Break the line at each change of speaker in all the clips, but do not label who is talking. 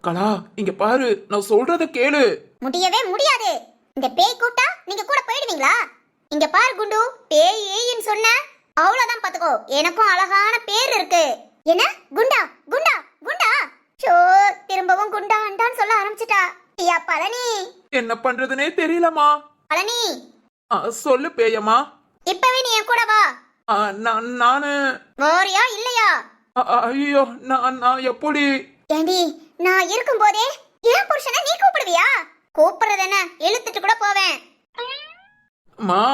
கலா இங்க பாரு, நான் சொல்றத கேளு.
முடியவே முடியாது. இந்த பேய் கூட்டா நீங்க கூட போயிடுவீங்களா? இங்க பாரு குண்டு, பேய் ஏயின்னு சொன்ன அவ்வளவுதான் பாத்துக்கோ. எனக்கும் அழகான பேர் இருக்கு. என்ன குண்டா குண்டா குண்டா? ஷோ, திரும்பவும் குண்டா அண்டான்னு சொல்ல ஆரம்பிச்சிட்டா. ஐயா பழனி,
என்ன பண்றதுனே தெரியலமா.
பழனி
சொல்லு பேயம்மா.
இப்பவே நீ என் கூட வா.
நானு
வாரியா இல்லையா?
ஐயோ, நான் எப்படி?
ஏண்டி, நான் இருக்கும் போதே என் புருஷனை நீ கூப்பிடுவியா? கூப்பிடுறது என்ன, இழுத்துட்டு கூட போவேன்.
மா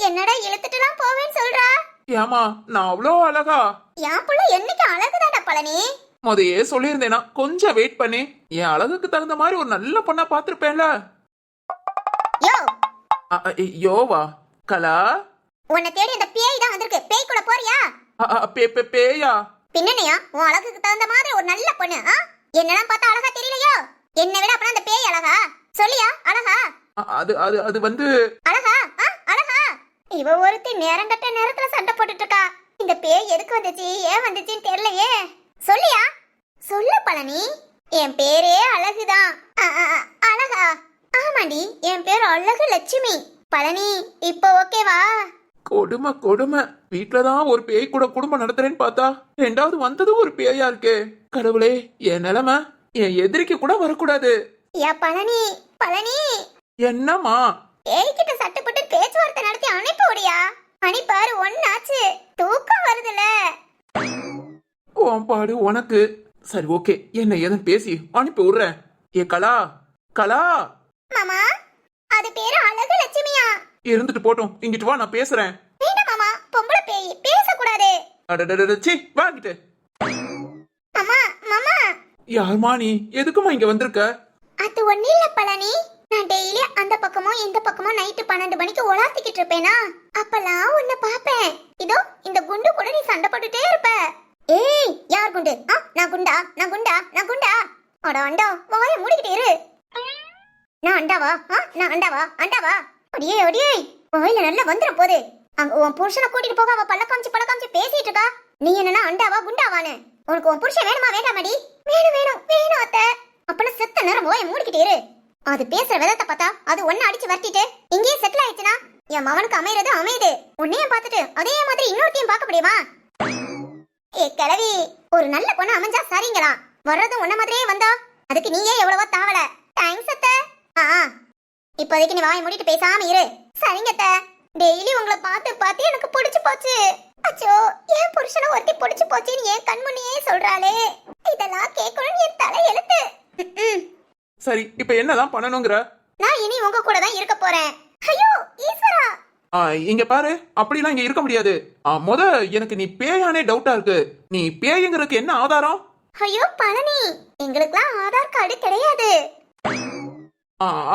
என்னடா இழுத்துட்டுலாம் போவேன்னு சொல்றா?
ஏமா நான் அவ்வளோ அழகா?
என் புள்ள என்னைக்கு அழகுதாடா பழனி.
முதையே சொல்லியிருந்தேனா கொஞ்சம் வெயிட் பண்ணி என் அழகுக்கு தகுந்த மாதிரி ஒரு நல்ல பொண்ணா பாத்திருப்பேன்ல.
யோ
யோவா கலா,
உன்னை தேடி இந்த பேய் தான் வந்திருக்கு. பேய் கூட போறியா?
பேயா?
பின்னனையா உன் அழகுக்கு தகுந்த மாதிரி ஒரு நல்ல பொண்ணு. என்னெல்லாம் பார்த்தா அழகா தெரியலையோ? என்னை விட அப்புறம் அந்த பேய் அழகா? சொல்லியா அழகா?
அது வந்து
அழகா அழகா? இவ ஒருத்தி நேரங்கட்ட நேரத்துல சண்டை போட்டுட்டு இருக்கா. இந்த பேய் எதுக்கு வந்துச்சு, ஏன் வந்துச்சுன்னு தெரியலையே. சொல்லியா? சொல்லு பழனி. என் பேரே அழகுதான். அழகா? ஆமாண்டி, என் பேர் அழகு லட்சுமி. பழனி இப்போ ஓகேவா?
கொடுமை. வீட்டுலதான் ஒரு பேய் கூட குடும்பம் நடத்துறேன்னு பார்த்தா ரெண்டாவது வந்ததும் ஒரு பேயா இருக்கு. கடவுளே, என் நிலைமை என் எதிரிக்கு கூட வரக்கூடாது.
பழனி பழனி,
என்னம்மா?
பேய்கிட்ட சட்டுப்பட்டு பேச்சுவார்த்தை நடத்தி அனுப்பி விடியா. அனுப்பாரு ஒன்னாச்சு, தூக்கம் வருதுல.
உன் பாடு உனக்கு. சரி ஓகே, என்ன ஏதுன்னு பேசி அனுப்பி விடுறேன். ஏ கலா கலா.
மாமா, அது பேரு அழகு லட்சுமியா?
இருந்துட்டு போட்டும், இங்கிட்டு வா, நான் பேசுறேன்.
வேண்டாம் மாமா, பொம்பளை பேய் பேசக்கூடாது.
அடடடடச்சி, வாங்கிட்டு.
மாமா மாமா.
யாருமா நீ? எதுக்குமா இங்க வந்திருக்க?
அது ஒண்ணு இல்ல பழனி, நான் டெய்லி அந்த பக்கமும் இந்த பக்கமும் நைட்டு 12 மணிக்கு உலாத்திக்கிட்டு இருப்பேனா, அப்பெல்லாம் உன்னை பாப்பேன். இதோ இந்த குண்டு கூட நீ சண்டை போட்டுட்டே இருப்ப. ஏய், யார் குண்டு? நான் குண்டா நான் குண்டா நான் குண்டா? அட அண்டா, வாயை மூடிக்கிட்டே இரு. நான் அண்டாவா? நான் அண்டாவா? அடியே வாயில நல்லா வந்துடும் போது. அங்க உன் புருஷனை கூட்டிட்டு போக அவ பல்ல காமிச்சு பேசிட்டு இருக்கா. நீ என்னன்னா அண்டாவா குண்டாவான்னு? உனக்கு உன் புருஷன் வேணுமா வேண்டாமாடி? வேணும் அத்தை. அப்பனா செத்த நேரம் வாயை மூடிக்கிட்டே இரு. அது பேசுற விதத்தை பார்த்தா அது ஒன்னு அடிச்சு வரட்டிட்டு இங்கேயே செட்டில் ஆயிடுச்சுனா என் மகனுக்கு அமையுது. உன்னையும் பார்த்துட்டு அதே மாதிரி இன்னொருத்தையும் பார்க்க முடியுமா? ஏ கிழவி, ஒரு நல்ல பொண்ணு அமைஞ்சா சரிங்களா? வர்றதும் உன்ன மாதிரியே வந்தா அதுக்கு நீயே எவ்வளவோ தாவல. தேங்க்ஸ் அத்தை. இப்போதைக்கு நீ வாயை மூடிட்டு பேசாம இரு. சரிங்க அத்தை. டெய்லி உங்களை பார்த்து எனக்கு பிடிச்சு போச்சு. அச்சோ, என் புருஷனை ஒருத்தி பிடிச்சு போச்சுன்னு என் கண்முன்னையே சொல்றாளே. இதெல்லாம் கேட்கணும்னு என் தலை எழுத்து.
சரி, இப்ப என்னதான் பண்ணணுங்கிற?
நான் இனி உங்க கூட தான் இருக்க போறேன். ஐயோ ஈஸ்வரா.
இங்க பாரு, அப்படிலாம் இங்க இருக்க முடியாது. முத எனக்கு நீ பேயானே டவுட்டா இருக்கு. நீ பேய்ங்கிறதுக்கு என்ன ஆதாரம்?
ஐயோ பழனி, எங்களுக்குலாம் ஆதார் கார்டு கிடையாது.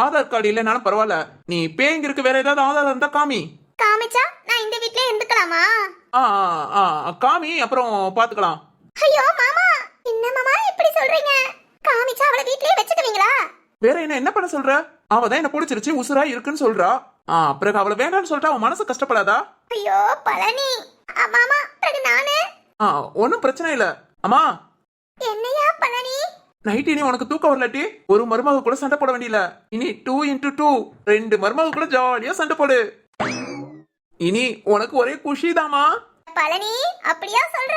ஆதார் கார்டு இல்லைனாலும் பரவாயில்ல, நீ பேய்ங்கிறதுக்கு வேற ஏதாவது ஆதாரம் இருந்தா காமி.
காமிச்சா நான் இந்த வீட்லயே இருந்துக்கலாமா?
காமி, அப்புறம் பாத்துக்கலாம்.
ஐயோ மாமா, என்ன மாமா இப்படி சொல்றீங்க? காமிச்சா அவளை வீட்லயே வச்சுக்குவீங்களா?
வேற என்ன பண்ண சொல்ற? அவதான் என்ன பிடிச்சிருச்சு, உசுரா இருக்குன்னு சொல்றா. பிறகு அவளை வேண்டாம்னு சொல்லிட்டு அவன் மனசு கஷ்டப்படாதா?
ஐயோ பழனி. மாமா, பிறகு நானு?
ஒன்னும் பிரச்சனை இல்ல. அம்மா.
என்னையா பழனி?
நைட் இனி உனக்கு தூக்கம் வரலாட்டி ஒரு மருமக கூட சண்டை போட வேண்டியல. இனி 2x2 2 மருமக கூட ஜாலியா சண்டை போடு. இனி உனக்கு ஒரே குஷிதாமா.
பழனி, அப்படியா சொல்ற?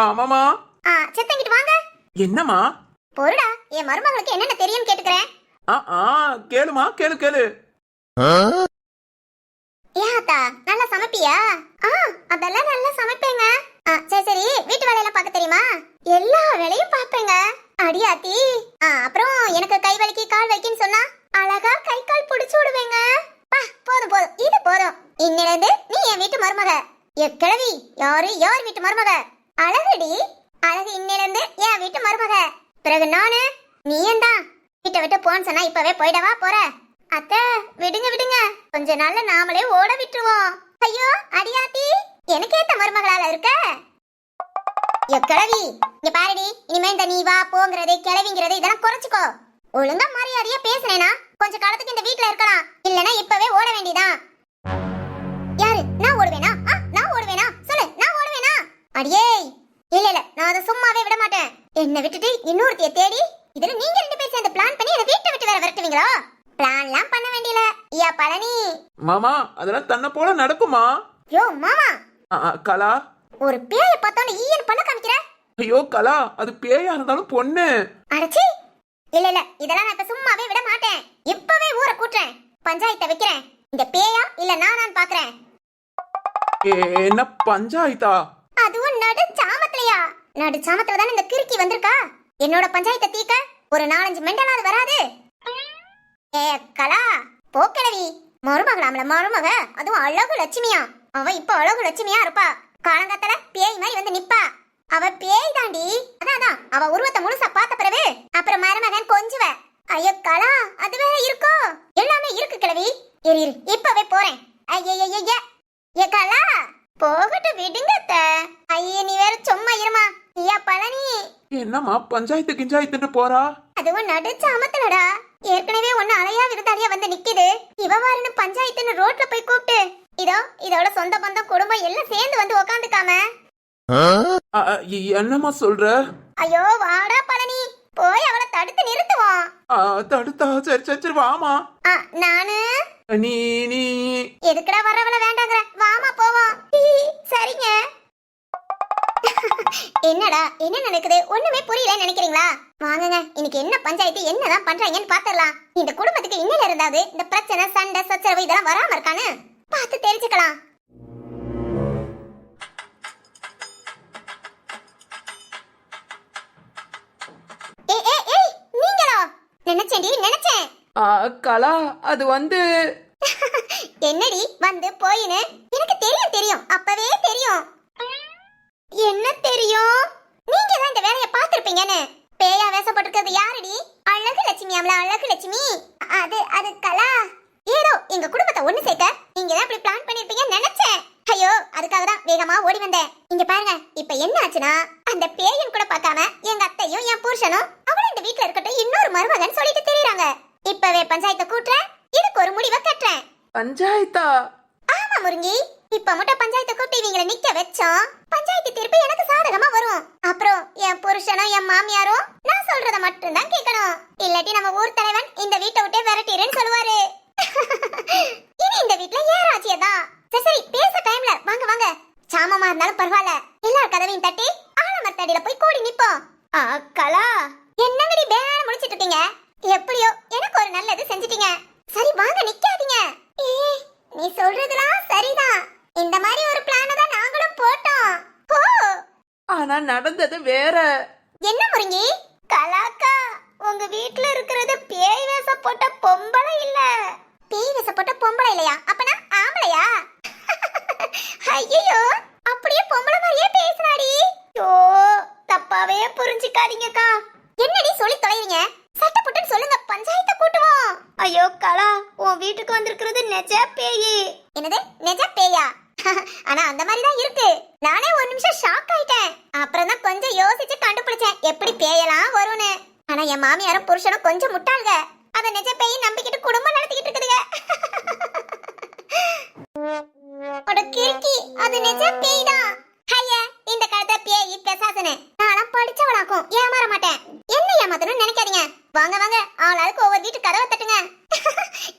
ஆமாமா.
செத்தங்கிட்டு வாங்க.
என்னமா?
பொருடா, என் மருமகளுக்கு என்னென்ன தெரியும் கேட்டுக்கிறேன்.
கேளுமா, கேளு.
ஏத்தா, நல்லா சமைப்பியா? அதெல்லாம் நல்லா சமைப்பேங்க. சரி, வீட்டு வேலையெல்லாம் பார்க்க தெரியுமா? எல்லா வேலையும் பார்ப்பேங்க. அடியாத்தி. அப்புறம் எனக்கு கை வலிக்கு கால் வலிக்குன்னு சொன்னா அழகா கை கால் புடிச்சு விடுவேங்க. போதும், இது போதும். இன்னிலிருந்து நீ என் வீட்டு மருமக. எக்கிழவி, யார் வீட்டு மருமக? அழகுடி, அழகு இன்னிலிருந்து என் வீட்டு மருமக. பிறகு நானு நீயும் தான். வீட்டை விட்டு போன்னு சொன்னா இப்பவே போயிடவா போற? அத்தை, விடுங்க. கொஞ்ச நாள்ல நாமளே ஓட விட்டுருவோம். ஐயோ அடியாத்தி, எனக்கு ஏத்த மருமகளால இருக்க. கிழவி, இங்க பாருடி, இனிமே இந்த நீ வா போங்கிறது கிழவிங்கிறது இதெல்லாம் குறைச்சுக்கோ. ஒழுங்கா மரியாதையா பேசுனேனா கொஞ்ச காலத்துக்கு இந்த வீட்ல இருக்கலாம். இல்லனா இப்பவே ஓட வேண்டியதான். யாரு? நான் ஓடுவேனா? சொல்லு, நான் ஓடுவேனா? அடியே, இல்ல நான் அதை சும்மாவே விட மாட்டேன். என்ன விட்டுட்டு இன்னொருத்திய தேடி போறீங்களோ? பிளான்லாம் பண்ண வேண்டியல ஐயா பழனி.
மாமா அதெல்லாம் தன்னை போல நடக்குமா?
யோ மாமா,
கலா,
ஒரு பேயை பார்த்தோன்னு ஈயன் பண்ண காமிக்கிற.
ஐயோ கலா, அது பேயா இருந்தாலும் பொண்ணு.
அடச்சி, இல்ல இல்ல, இதெல்லாம் நான் இப்ப சும்மாவே விட மாட்டேன். இப்பவே ஊரை கூட்டுறேன், பஞ்சாயத்தை வைக்கிறேன். இந்த பேயா இல்ல நான் பாக்குறேன்.
என்ன பஞ்சாயத்தா?
அதுவும் நடு சாமத்திலையா? நடு சாமத்துல தானே இந்த கிறுக்கி வந்திருக்கா. என்னோட பஞ்சாயத்தை தீக்க ஒரு 4-5 மெண்டலாவது வராது. ஏ கலா, போக்கிழவி, மருமகளாம்ல மருமக, அதுவும் அழகு லட்சுமியா. அவ இப்ப அழகு லட்சுமியா இருப்பா. காலங்கத்துல பேய் மாதிரி வந்து நிப்பா. அவ பேய் தாண்டி. அதான் அவ உருவத்தை முழுசா பார்த்த பிறகு அப்புறம் மருமகன் கொஞ்சுவ. ஐயோ கலா, அது வேற இருக்கோ? எல்லாமே இருக்கு கிழவி. இரு இப்பவே போறேன். ஐய ஏ கலா, போகட்டு விடுங்க. ஐய நீ வேற சும்மா இருமா. ஐயா பழனி,
என்னம்மா பஞ்சாயத்து கிஞ்சாயத்துட்டு போறா?
அதுவும் நடிச்ச அமத்தலடா. ஏற்கனவே ஒண்ணு அலையா விருதாளியா வந்து நிக்குது. இவவாருன்னு பஞ்சாயத்துன்னு ரோட்ல போய் கூப்பிட்டு இதோட சொந்த பந்தம் குடும்பம் எல்லாம் சேர்ந்து வந்து உக்காந்துக்காம.
என்னம்மா சொல்ற?
ஐயோ வாடா பழனி, போய் அவளை தடுத்து நிறுத்துவோம்.
தடுத்தா? சரி சரி சரி வாமா.
நானு
நீ நீ
எதுக்குடா வரவள வேண்டாங்கற, வாமா போவோம். சரிங்க. என்னடா என்ன நடக்குது? ஒண்ணுமே புரியல நினைக்கிறீங்களா? வாங்குங்க, இன்னைக்கு என்ன பஞ்சாயத்து என்னதான் பண்றாங்கன்னு பாத்துடலாம். இந்த குடும்பத்துக்கு இன்னில இருந்தாது இந்த பிரச்சனை சண்டை சச்சரவு இதெல்லாம் வராம இருக்கான்னு பார்த்து தெரிஞ்சுக்கலாம். நீங்களா? நினைச்சேன்.
கலா, அது வந்து
என்னடி வந்து போயின்னு? எனக்கு தெரியும், அப்பவே தெரியும். என்ன தெரியும்? நீங்க தான் இந்த வேலைய பாத்துருப்பீங்கன்னு. பேயா வேஷப்பட்டிருக்கிறது யாரடி? அழகு லட்சுமியாம்ல, அழகு லட்சுமி. அது கலா. ஏதோ எங்க குடும்பத்தை ஒண்ணு சேர்க்க நீங்க தான் இப்படி பிளான் பண்ணிருப்பீங்கன்னு நினைச்சேன். ஐயோ, அதுக்காக தான் வேகமா ஓடி வந்தேன். இங்க பாருங்க, இப்ப என்ன ஆச்சுன்னா, அந்த பேயன் கூட பார்க்காம எங்க அத்தையும் என் புருஷனும் அவள இந்த வீட்ல இருக்கட்டும் இன்னொரு மருமகன் சொல்லிட்டு தெரியுறாங்க. இப்பவே பஞ்சாயத்தை கூட்டுறேன், இதுக்கு ஒரு முடிவை கட்டுறேன்.
பஞ்சாயத்தா?
ஆமா முருங்கி, இப்ப மட்டும் பஞ்சாயத்தை கூட்டி இவங்களை நிக்க வச்சோம். பஞ்சாயத்து தீர்ப்பு எனக்கு சாதகமா வரும். அப்புறம் என் புருஷனும் என் மாமியாரும் நான் சொல்றத மட்டும் தான் கேட்கணும். இல்லாட்டி நம்ம ஊர் தலைவன் இந்த வீட்டை விட்டே விரட்டிடுன்னு சொல்லுவாரு. இனி இந்த வீட்ல ஏன் ராஜ்யதான். சரி பேச டைம்ல வாங்க. சாமமா இருந்தாலும் பரவாயில்ல, எல்லா கதவையும் தட்டி ஆலமரத்தடியில போய் கூடி நிப்போம். கலா, என்னங்கடி பேனால முடிச்சிட்டு இருக்கீங்க? எப்படியோ எனக்கு ஒரு நல்லது செஞ்சிட்டீங்க. சரி வாங்க, நிக்காதீங்க. நீ சொல்றதுலாம் சரிதான். இந்த மாதிரி ஒரு பிளான தான் நாங்களும் போட்டோம்.
ஆனா நடந்தது வேற.
என்ன முருங்கி? கலாக்கா, உங்க வீட்ல இருக்கிறது பேய் வேஷம் போட்ட பொம்பளை இல்ல. பேய் வேஷம் போட்ட பொம்பளை இல்லையா? அப்பனா ஆம்பளையா? ஐயோ, அப்படியே பொம்பளை மாதிரியே பேசுறாடி. ஓ, தப்பாவே புரிஞ்சுக்காதீங்கக்கா. என்னடி சொல்லி தொலைறீங்க? சட்ட புட்டுன்னு சொல்லுங்க, பஞ்சாயத்தை கூட்டுவோம். ஐயோ கலா, உன் வீட்டுக்கு வந்திருக்கிறது நெஜ பேயி. என்னது நெஜ பேயா? ஆனா அந்த மாதிரி தான் இருக்கு. நானே ஒரு நிமிஷம் ஷாக் ஆயிட்டேன். அப்புறம் தான் கொஞ்சம் யோசிச்சு கண்டுபிடிச்சேன் எப்படி பேயலாம் வரும்னு. ஆனா என் மாமியாரும் புருஷனும் கொஞ்சம் முட்டாள்க. அத நெஜ பேயை நம்பிக்கிட்டு குடும்பம் நடத்திக்கிட்டு இருக்குதுங்க. அட கிறுக்கி, அது நெஜ பேய் தான். ஐயா, இந்த காலத்துல பேய் பிசாசுன்னு நான்லாம் படிச்சவளாக்கும், ஏமாற மாட்டேன். என்ன ஏமாத்தணும்னு நினைக்காதீங்க. வாங்க ஆளாளுக்கு ஒவ்வொரு வீட்டு கதவை தட்டுங்க.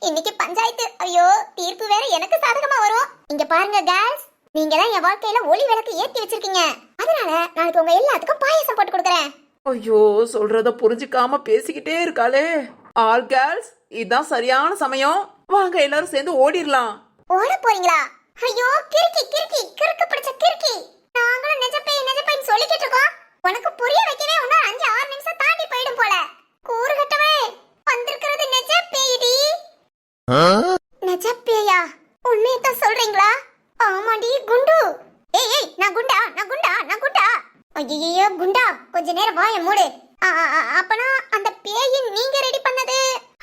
இன்னைக்கு பஞ்சாயத்து. ஐயோ, தீர்ப்பு வேற எனக்கு சாதகமா வரும். இங்க பாருங்க கேர்ள்ஸ், நீங்க தான் என் வாழ்க்கையில ஒளி விளக்கு ஏத்தி வச்சிருக்கீங்க. அதனால நாளைக்கு உங்க எல்லாத்துக்கும் பாயாசம் போட்டு கொடுக்குறேன்.
ஐயோ, சொல்றத புரிஞ்சுக்காம பேசிக்கிட்டே இருக்காளே. ஆல் கேர்ள்ஸ், இதுதான் சரியான சமயம். வாங்க எல்லாரும் சேர்ந்து ஓடிடலாம்.
ஓட போறீங்களா? ஐயோ கிறுக்கி கிறுக்கு பிடிச்ச கிறுக்கி. நாங்களும் நெஜ பேய் சொல்லிக்கிட்டு இருக்கோம். உனக்கு புரிய வைக்கவே இன்னும் 5-6 நிமிஷம் தாண்டி போயிடும் போல. கூறுகட்டவே, வந்திருக்கிறது நெஜ பேய்டி. நெஜ பேயா? உண்மையத்தான் சொல்றீங்களா? ஆமாடி குண்டு. ஏய் நான் குண்டா. ஐயோ குண்டா, கொஞ்ச நேரம் வாயை மூடு. அப்பனா அந்த பேயை நீங்க ரெடி பண்ணது?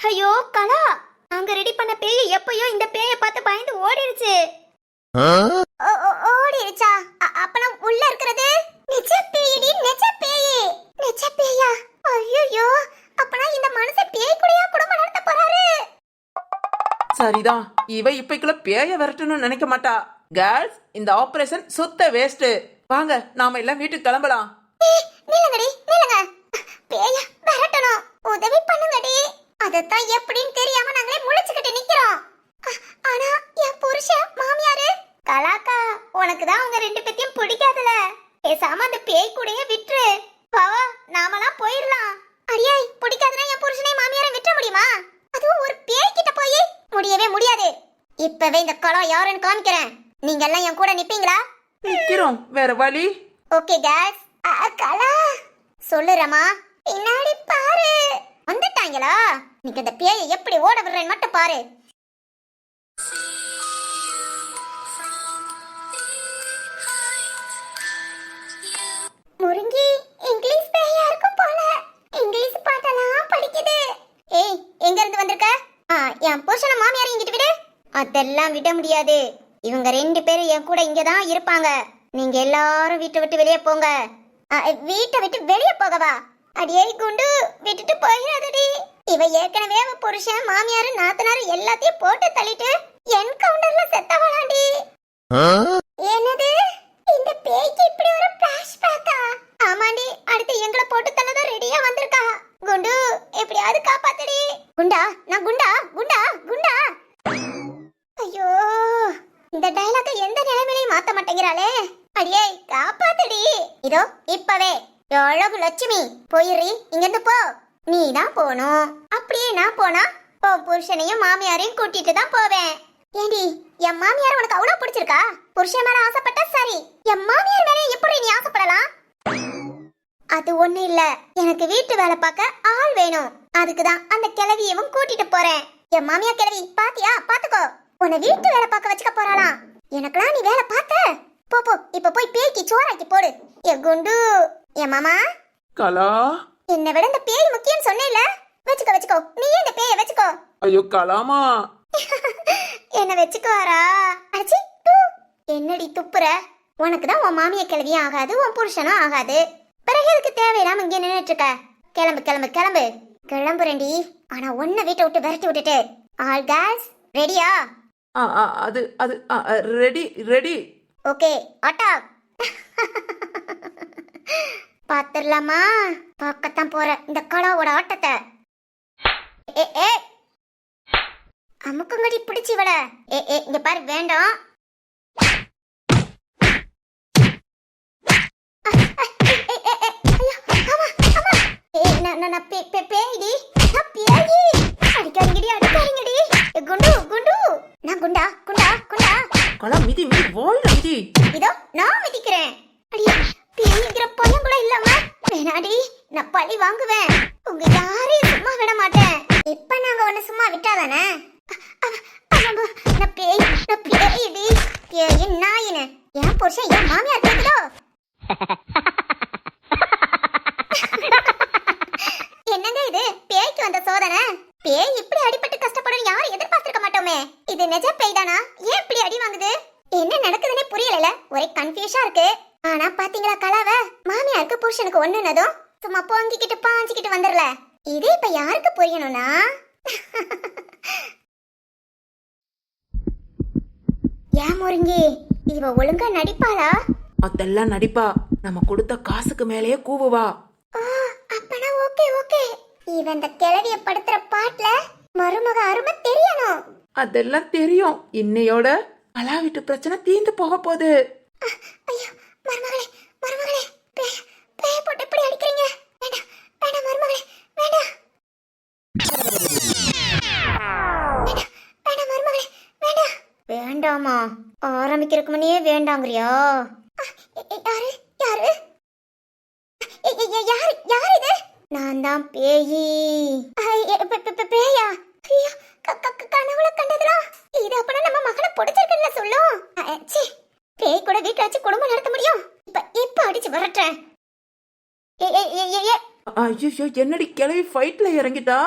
ஐயோ கலா, நாங்க ரெடி பண்ண பேய் எப்பயோ இந்த பேயை பார்த்து பயந்து ஓடிடுச்சு. ஓடிடுச்சா? அப்பனா உள்ள இருக்கிறது நெஜ பேய்டி, நெஜ பேயா? ஐயோ, அப்பனா இந்த மனுஷன் பேய் கூடயா குடும்பம் நடத்த போறாரு?
சரிதான், இவ இப்பைக்குள்ள பேய விரட்டணும்னு நினைக்க மாட்டா. கேர்ள்ஸ், இந்த ஆபரேஷன் சுத்த வேஸ்ட். வாங்க நாம எல்லாம் வீட்டுக்கு கிளம்பலாம்.
நில்லுங்க. பேய விரட்டணும், உதவி பண்ணுங்கடி. அதத்தான் எப்படின்னு தெரியாம நாங்களே முழிச்சுக்கிட்டு நிக்கிறோம். ஆனா என் புருஷன் மாமியாரு கலாக்கா, உனக்கு தான் அவங்க ரெண்டு பேத்தையும் பிடிக்காதுல, பேசாம அந்த பேய் கூடயே விட்டுரு. பாவா, நாமெல்லாம் போயிடலாம். அடியே, பிடிக்காதுன்னா என் புருஷனை மாமியாரை விட்டுற முடியுமா? அதுவும் ஒரு பேய் கிட்ட போய் முடியவே முடியாது. இப்பவே இந்த கலா யாருன்னு காமிக்கிறேன். நீங்க எல்லாம் என் கூட நிப்பீங்களா?
நிக்கிறோம், வேற வழி.
Okay guys. கலா சொல்லுறமா, பின்னாடி பாரு. வந்துட்டாங்களா? நீங்க அந்த பேயை எப்படி ஓட விடுறேன்னு மட்டும் பாரு. முருங்கி இங்கிலீஷ் பேயா இருக்கும் போல. இங்கிலீஷ் பாட்டெல்லாம் படிக்குது. ஏய், எங்க இருந்து வந்திருக்க? என் புருஷன மாமியார் இங்கிட்டு விடு. அதெல்லாம் விட முடியாது. இவங்க ரெண்டு பேரும் என் கூட இங்க தான் இருப்பாங்க. நீங்க எல்லாரும் வீட்டை விட்டு வெளியே போங்க. வீட்டை விட்டு வெளியே போகவா? அடியே குண்டு, விட்டுட்டு போயிடாதடி. இவ ஏற்கனவே அவ புருஷன் மாமியார் நாத்தனார் எல்லாத்தையும் போட்டு தள்ளிட்டு என்கவுண்டர்ல செத்தவளாண்டி. என்னது, இந்த பேய்க்கு இப்படி ஒரு பிளாஷ்பேக்கா? ஆமாண்டி, அடுத்து எங்களை போட்டு தள்ளதான் ரெடியா வந்திருக்கா. குண்டு, எப்படியாவது காப்பாத்தடி. குண்டா, நான் குண்டா குண்டா குண்டா. ஐயோ, இந்த டயலாக எந்த நிலைமையிலையும் மாத்த மாட்டேங்கிறாளே. அடியே, காப்பாத்தடி. இதோ இப்பவே. அழகு லட்சுமி, போயிரு, இங்க இருந்து போ. நீ தான் போணும். அப்படியே நான் போனா உன் புருஷனையும் மாமியாரையும் கூட்டிட்டு தான் போவேன். ஏண்டி, என் மாமியார் உனக்கு அவ்வளவு பிடிச்சிருக்கா? புருஷன் மேல ஆசைப்பட்டா சரி, என் மாமியார் மேல எப்படி நீ ஆசைப்படலாம்? அது ஒண்ணு இல்ல, எனக்கு வீட்டு வேலை பார்க்க ஆள் வேணும். அதுக்குதான் அந்த கிழவியவும் கூட்டிட்டு போறேன். என் மாமியார் கிழவி பாத்தியா? பாத்துக்கோ, உன்னை வீட்டு வேலை பார்க்க வச்சுக்க போறாளாம். எனக்குலாம் நீ வேலை பார்த்த? போ போ, இப்ப போய் பேய்க்கு சோறாக்கி போடு. ஏ குண்டு, என் மாமா.
கலா,
என்னை விட இந்த பேய் முக்கியம் சொன்னேல. வச்சுக்கோ வச்சுக்கோ, நீயே இந்த பேயை வச்சுக்கோ.
ஐயோ கலாமா,
என்ன வச்சுக்குவாரா? அச்சி, என்னடி துப்புற? உனக்கு தான் உன் மாமிய கிளவியும் ஆகாது, உன் புருஷனும் ஆகாது. பிறகு எதுக்கு தேவையில்லாம இங்கே நின்னுட்டு இருக்க? கிளம்பு கிளம்பு கிளம்பு. கிளம்புறேன்டி, ஆனா ஒன்ன வீட்டை விட்டு விரட்டி விட்டுட்டு. ஆல் கேர்ள்ஸ் ரெடியா?
அது அது ரெடி ரெடி.
Okay, attack. பாத்துடலாமா? பார்க்கத்தான் போற இந்த கலாவோட ஆட்டத்தை. ஏ ஏ, அமுக்குங்கடி பிடிச்சி விட. ஏ ஏ, இங்க பாரு, வேண்டாம். பேய்டி, அடிக்காதீங்கடி அடிக்காதீங்கடி. குண்டு குண்டு, நான் குண்டா குண்டா குண்டா.
கலா, மிதி மிதி, வாயில மிதி.
இதோ நான் மிதிக்கிறேன். அடியே, பேய்ங்கிற பயம் கூட இல்லாம வேணாடி, நான் பழி வாங்குவேன். உங்க யாரையும் சும்மா விட மாட்டேன். இப்ப நாங்க உன்னை சும்மா விட்டாதானே? நான் பேய்டி, பேயின் நாயின்னு. என் புருஷன் என் மாமியார் கேக்குதோ? என்னங்க இது, பேய்க்கு வந்த சோதனை? பேய் இப்படி அடிபட்டு கஷ்டப்படும் யாரும் எதிர்பார்த்திருக்க மாட்டோமே. இது நிஜ பேய் தானா? ஏன் இப்படி அடி வாங்குது? என்ன நடக்குதுன்னே புரியல. ஒரே கன்ஃபியூஷா இருக்கு. ஆனா பாத்தீங்களா கலாவ, மாமியாருக்கு புருஷனுக்கு ஒண்ணுனதும் சும்மா பொங்கிக்கிட்டு பாஞ்சிக்கிட்டு வந்துடல. இது இப்ப யாருக்கு புரியணும்னா, ஏன் முருங்கி, இவ ஒழுங்கா நடிப்பாளா?
அதெல்லாம் நடிப்பா. நம்ம கொடுத்த காசுக்கு மேலேயே கூவுவா.
அப்பனா ஓகே ஓகே. இவன் இந்த கிழவிய படுத்துற பாட்டுல மருமக அருமை தெரியணும்.
அதெல்லாம் தெரியும். இன்னையோட கலா வீட்டு பிரச்சனை தீந்து போக போகுது.
ஐயோ, மருமகளே மருமகளே, பேய போட்டு இப்படி அடிக்கிறீங்க. வேண்டாம் வேண்டாம் மருமகளே, வேண்டாம் வேண்டாம் மருமகளே, வேண்டாம். வேண்டாமா? ஆரம்பிக்கிறதுக்கு முன்னே வேண்டாங்கறியா? யாரு யாரு யாரு யாரு இது? நான் தான் பேயி. பேயா? ஐயோ, கனவுல கண்டதுடா. இது அப்பனா நம்ம மகனை பிடிச்சிருக்குன்னு சொல்லும். ச்சீ, பேய் கூட வீட்டுல வச்சு குடும்பம் நடத்த முடியும்? இப்ப அடிச்சு வரட்டேன்.
ஐயோ, என்னடி கிளவி ஃபைட்ல இறங்கிட்டா?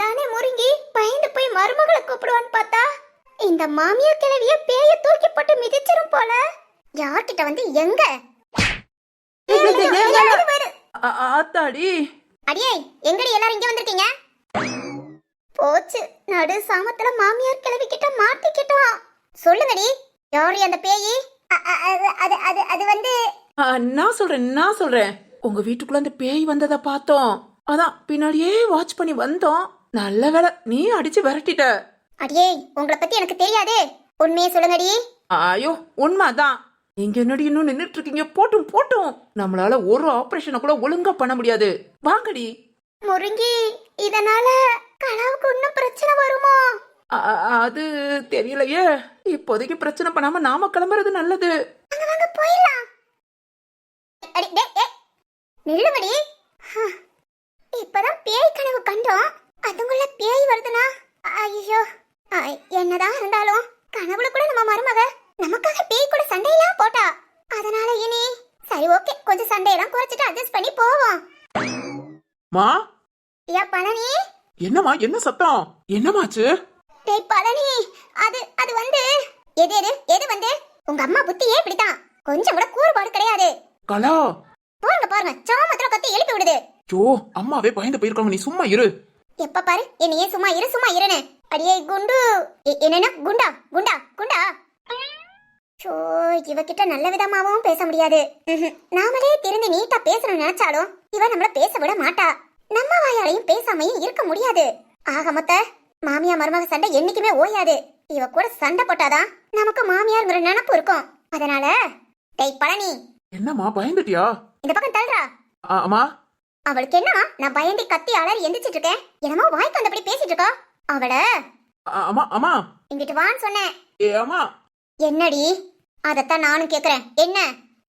நானே முருங்கி பயந்து போய் மருமகளை கூப்பிடுவான்னு பார்த்தா இந்த மாமியார் கிளவிய பேய தூக்கி போட்டு மிதிச்சிரும் போல. யார்கிட்ட வந்து எங்க?
ஆத்தாடி.
அடியே, எங்கடி எல்லாரும் இங்க வந்திருக்கீங்க? போச்சு, நடு சாமத்துல மாமியார் கிளவி கிட்ட மாட்டிக்கிட்டோம். சொல்லுங்கடி, யாரு அந்த பேயி? அது வந்து
நான் சொல்றேன். உங்க வீட்டுக்குள்ள அந்த பேய் வந்ததை பார்த்தோம். அதான் பின்னாடியே வாட்ச் பண்ணி வந்தோம். நல்ல வேலை நீ அடிச்சு விரட்டிட்ட.
அடியே உங்களை பத்தி எனக்கு தெரியாதே, உண்மையை சொல்லுங்கடி.
ஐயோ உண்மைதான். நீங்க என்னடி இன்னும் நின்னுட்டு இருக்கீங்க? போட்டும் போட்டும், நம்மளால ஒரு ஆபரேஷனை கூட ஒழுங்கா பண்ண முடியாது. வாங்கடி.
முருங்கி, இதனால கலாவுக்கு இன்னும் பிரச்சனை வருமோ?
அது தெரியலையே. இப்போதைக்கு பிரச்சனை பண்ணாம நாம கிளம்புறது நல்லது.
அங்க வாங்க போயிடலாம். அடி டேய் ஏய் நில்லுங்கடி. இப்பதான் பேய் கனவு கண்டோம், அதுக்குள்ள பேய் வருதுனா? ஐயோ, என்னதான் இருந்தாலும் கனவுல கூட நம்ம மருமக நமக்காக பேய் கூட சண்டையெல்லாம் போட்டா. அதனால இனி சரி ஓகே, கொஞ்சம் சண்டையெல்லாம் குறைச்சிட்டு அட்ஜஸ்ட் பண்ணி போவோம்.
மா,
ஐயா பழனி.
என்னம்மா, என்ன சத்தம்? என்னமாச்சு?
டேய் பழனி, அது வந்து எது எது எது வந்து உங்க அம்மா புத்தியே இப்படிதான், கொஞ்சம் கூட கூறுபாடு கிடையாது.
கலா,
பாருங்க பாருங்க, சாமத்துல கத்தி எழுப்பி விடுது.
ஜோ, அம்மாவே பயந்து போயிருக்காங்க, நீ சும்மா இரு.
எப்ப பாரு என்னையே சும்மா இருன்னு. அடியே குண்டு, என்னன்னா குண்டா குண்டா குண்டா. சோ, இவகிட்ட நல்ல விதமாவும் பேச முடியாது. நாமளே திரும்பி நீட்டா பேசணும்னு நினைச்சாலும் இவ நம்மள பேச விட மாட்டா. நம்ம வாயாலையும் பேசாமையும் இருக்க முடியாது. ஆக மொத்த மாமியா மருமக சண்டை என்னைக்குமே ஓயாது. இவ கூட சண்டை போட்டாதான் நமக்கு மாமியார்ங்கிற நினைப்பு இருக்கும். அதனால டேய் பழனி.
என்னம்மா, பயந்துட்டியா?
இந்த பக்கம் தள்ளுறா.
அம்மா.
அவளுக்கு என்னமா, நான் பயந்து கத்தி அலறி எந்திரிச்சிட்டு இருக்கேன், என்னமோ வாய்க்கு வந்தபடி பேசிட்டு இருக்கா. அவள
அம்மா அம்மா
இங்கிட்டு வான்னு சொன்னேன்.
அம்மா.
என்னடி? அதத்தான் நானும் கேக்குறேன். என்ன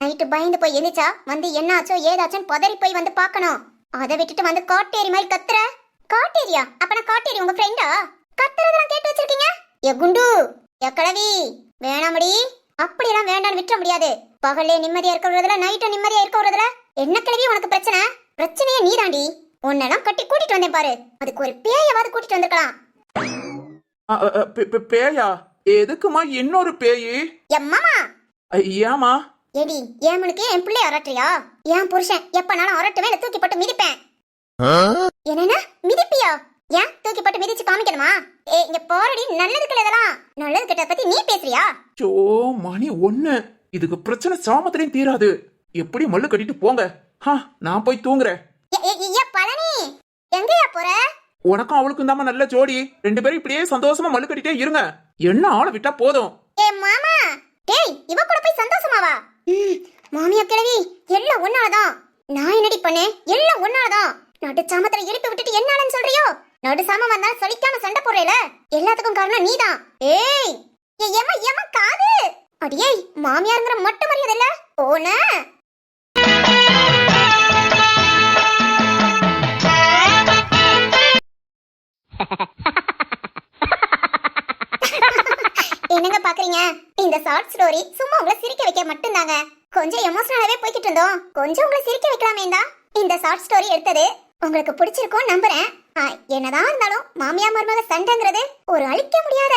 நைட்டு பயந்து போய் எந்திரிச்சா வந்து என்ன ஆச்சோ ஏதாச்சும் பதறி போய் வந்து பாக்கணும். அதை விட்டுட்டு வந்து காட்டேரி மாதிரி கத்துற. காட்டேரியா? அப்ப நான் காட்டேரி உங்க ஃப்ரெண்டா? கத்துறதெல்லாம் கேட்டு வச்சிருக்கீங்க? ஏ குண்டு, ஏ கிழவி, வேணாமடி. அப்படியெல்லாம் வேண்டான்னு விட்டுற முடியாது. பகல்லே நிம்மதியா இருக்கிறதுல நைட்டு நிம்மதியா இருக்கிறதுல என்ன கிழவி உனக்கு பிரச்சனை? பிரச்சனையே நீதாண்டி. உன்னெல்லாம் கட்டி கூட்டிட்டு வந்தேன் பாரு, அதுக்கு ஒரு பேயாவது கூட்டிட்டு வந்திருக்கலாம்.
பேயா? எதுக்குமா இன்னொரு பேயி?
எம்மாமா.
ஐயாமா.
ஏடி, ஏமனுக்கு என் பிள்ளை அரட்டுறியா? என் புருஷன் எப்பனாலும் அரட்டுவே, தூக்கி போட்டு மிதிப்பேன். என்னன்னா மிதிப்பியா? ஏன் தூக்கி போட்டு மிதிச்சு காமிக்கணுமா? இங்க போறடி, நல்லது கிட்டதெல்லாம் நல்லது கிட்ட பத்தி நீ பேசுறியா?
சோ, மணி 1. இதுக்கு பிரச்சனை சாமத்திலையும் தீராது. எப்படி மல்லு கட்டிட்டு போங்க. நான் போய் தூங்குறேன்.
பழனி, எங்கயா போற?
உனக்கும் அவளுக்கும் தாம நல்ல ஜோடி. 2 பேரும் இப்படியே சந்தோஷமா மல்லு கட்டிட்டே இருங்க. என்ன ஆளை விட்டா போதும்.
ஏ மாமா, டேய் இவ கூட போய் சந்தோஷமாவா? மாமியா கிழவி, எல்லாம் ஒன்னாலதான். நான் என்னடி பண்ணேன்? எல்லாம் ஒன்னாலதான். நடு சாமத்துல எழுப்பி விட்டுட்டு என்னாலன்னு சொல்றியோ? நடு சாமம் வந்தா சொல்லிக்காம சண்டை போடுறேல, எல்லாத்துக்கும் காரணம் நீதான். ஏய் ஏமா ஏமா காது. அடியே, மாமியாருங்கிற மட்டும் மரியாதை இல்ல போன. என்னங்க பாக்குறீங்க? இந்த ஷார்ட் ஸ்டோரி சும்மா உங்களை சிரிக்க வைக்க மட்டும்தாங்க. கொஞ்சம் எமோஷனலாவே போய்கிட்டு இருந்தோம், கொஞ்சம் உங்களை சிரிக்க வைக்கலாமே தான் இந்த ஷார்ட் ஸ்டோரி எடுத்தது. உங்களுக்கு பிடிச்சிருக்கும் நம்புறேன். என்னதான் இருந்தாலும் மாமியா மருமக சண்டைங்கிறது ஒரு அழிக்க முடியாத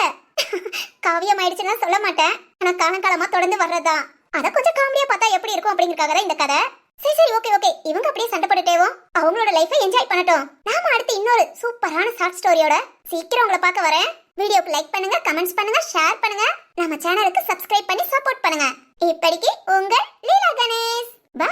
காவியம் ஆயிடுச்சுன்னா சொல்ல மாட்டேன், ஆனா காலங்காலமா தொடர்ந்து வர்றதுதான். அத கொஞ்சம் காமெடியா பார்த்தா எப்படி இருக்கும் அப்படிங்கறதுக்காக இந்த கதை. சரி சரி, ஓகே ஓகே, இவங்க அப்படியே சண்டை போட்டுட்டேவும் அவங்களோட லைஃபை என்ஜாய் பண்ணட்டும். நாம அடுத்து இன்னொரு சூப்பரான ஷார்ட் ஸ்டோரியோட சீக்கிரம் உங்களை பார்க்க வரேன். வீடியோக்கு லைக் பண்ணுங்க, கமெண்ட்ஸ் பண்ணுங்க, ஷேர் பண்ணுங்க, நம்ம சேனலுக்கு சப்ஸ்கிரைப் பண்ணி சப்போர்ட் பண்ணுங்க. இப்படிக்கு உங்கள் லீலா கணேஷ். பை.